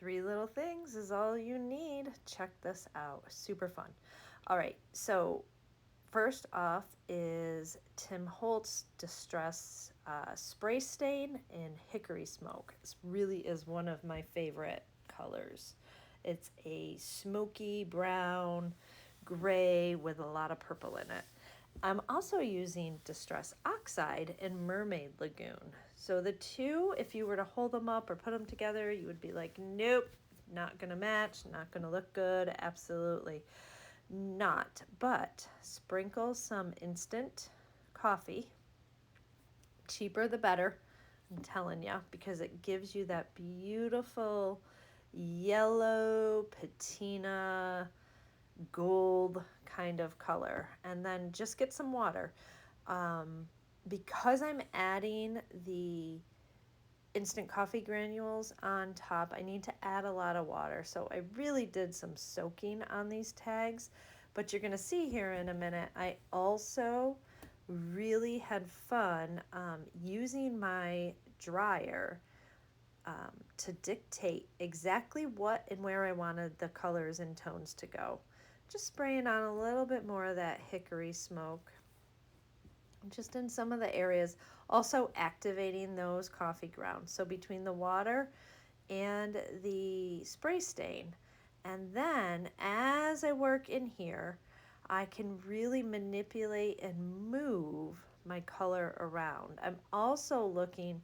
3 little things is all you need. Check this out. Super fun. All right, so first off is Tim Holtz Distress Spray Stain in Hickory Smoke. This really is one of my favorite colors. It's a smoky brown, gray with a lot of purple in it. I'm also using Distress Oxide in Mermaid Lagoon. So the two, if you were to hold them up or put them together, you would be like, nope, not going to match, not going to look good. Absolutely not. But sprinkle some instant coffee. Cheaper the better, I'm telling you, because it gives you that beautiful yellow patina gold kind of color. And then just get some water. Because I'm adding the instant coffee granules on top, I need to add a lot of water. So I really did some soaking on these tags, but you're going to see here in a minute, I also really had fun using my dryer to dictate exactly what and where I wanted the colors and tones to go. Just spraying on a little bit more of that hickory smoke, just in some of the areas, also activating those coffee grounds. So between the water and the spray stain. And then as I work in here, I can really manipulate and move my color around. I'm also looking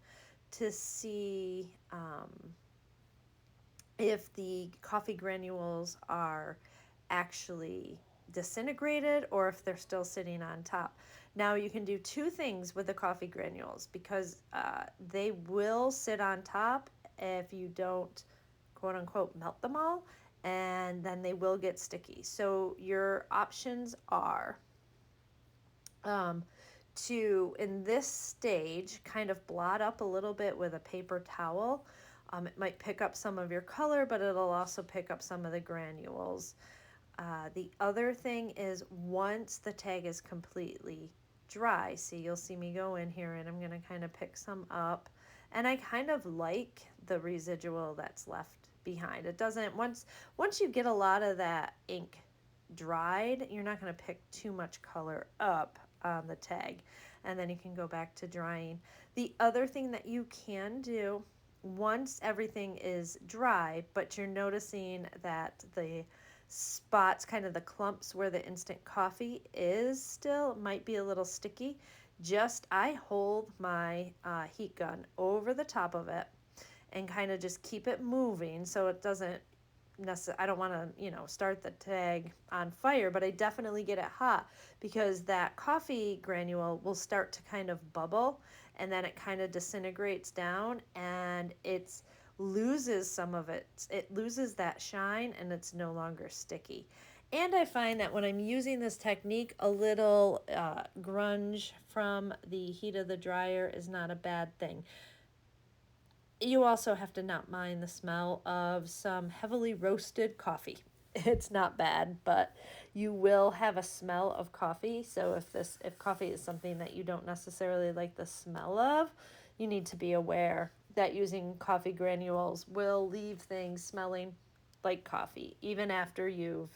to see if the coffee granules are actually disintegrated or if they're still sitting on top. Now you can do two things with the coffee granules because they will sit on top if you don't quote unquote melt them all, and then they will get sticky. So your options are to, in this stage, kind of blot up a little bit with a paper towel. It might pick up some of your color, but it'll also pick up some of the granules. The other thing is once the tag is completely dry, see, you'll see me go in here and I'm going to kind of pick some up. And I kind of like the residual that's left behind. It doesn't, once you get a lot of that ink dried, you're not going to pick too much color up on the tag, and then you can go back to drying. The other thing that you can do once everything is dry, but you're noticing that the spots, kind of the clumps where the instant coffee is still might be a little sticky, I hold my heat gun over the top of it and kind of just keep it moving so it doesn't I don't want to, start the tag on fire, but I definitely get it hot because that coffee granule will start to kind of bubble and then it kind of disintegrates down and it loses some of it loses that shine and it's no longer sticky. And I find that when I'm using this technique, a little grunge from the heat of the dryer is not a bad thing. You also have to not mind the smell of some heavily roasted coffee. It's not bad, but you will have a smell of coffee. So if coffee is something that you don't necessarily like the smell of, you need to be aware that using coffee granules will leave things smelling like coffee, even after you've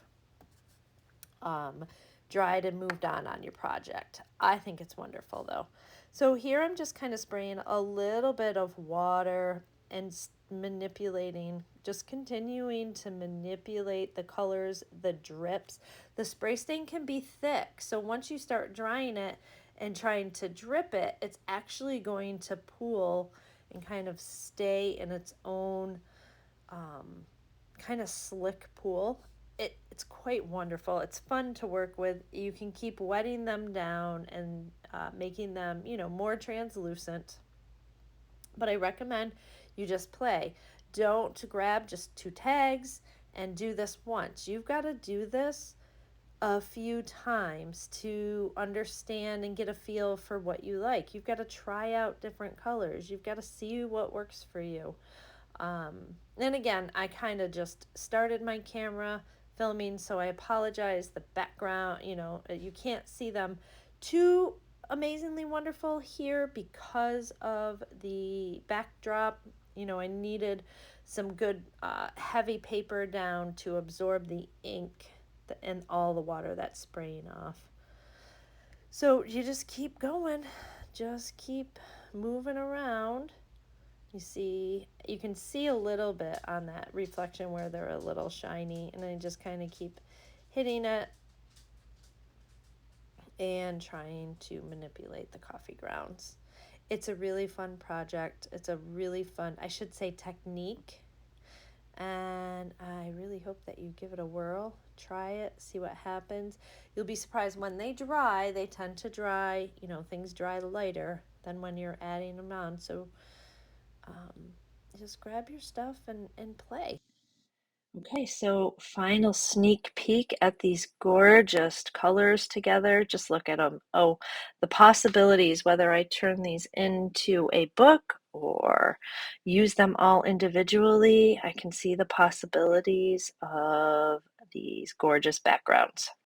dried and moved on your project. I think it's wonderful though. So here I'm just kind of spraying a little bit of water and manipulating, just continuing to manipulate the colors, the drips. The spray stain can be thick, so once you start drying it and trying to drip it, it's actually going to pool and kind of stay in its own kind of slick pool. It's quite wonderful. It's fun to work with. You can keep wetting them down and making them, more translucent. But I recommend you just play. Don't grab just 2 tags and do this once. You've got to do this a few times to understand and get a feel for what you like. You've got to try out different colors. You've got to see what works for you. And again, I kind of just started my camera filming, so I apologize. The background, you can't see them too amazingly wonderful here because of the backdrop. I needed some good heavy paper down to absorb the ink and all the water that's spraying off. So you just keep going, just keep moving around. You can see a little bit on that reflection where they're a little shiny, and I just kind of keep hitting it and trying to manipulate the coffee grounds. It's a really fun project. It's a really fun, I should say, technique. And I really hope that you give it a whirl. Try it, see what happens. You'll be surprised when they dry, they tend to dry, things dry lighter than when you're adding them on. So just grab your stuff and play. Okay, so final sneak peek at these gorgeous colors together. Just look at them. Oh, the possibilities, whether I turn these into a book or use them all individually, I can see the possibilities of these gorgeous backgrounds.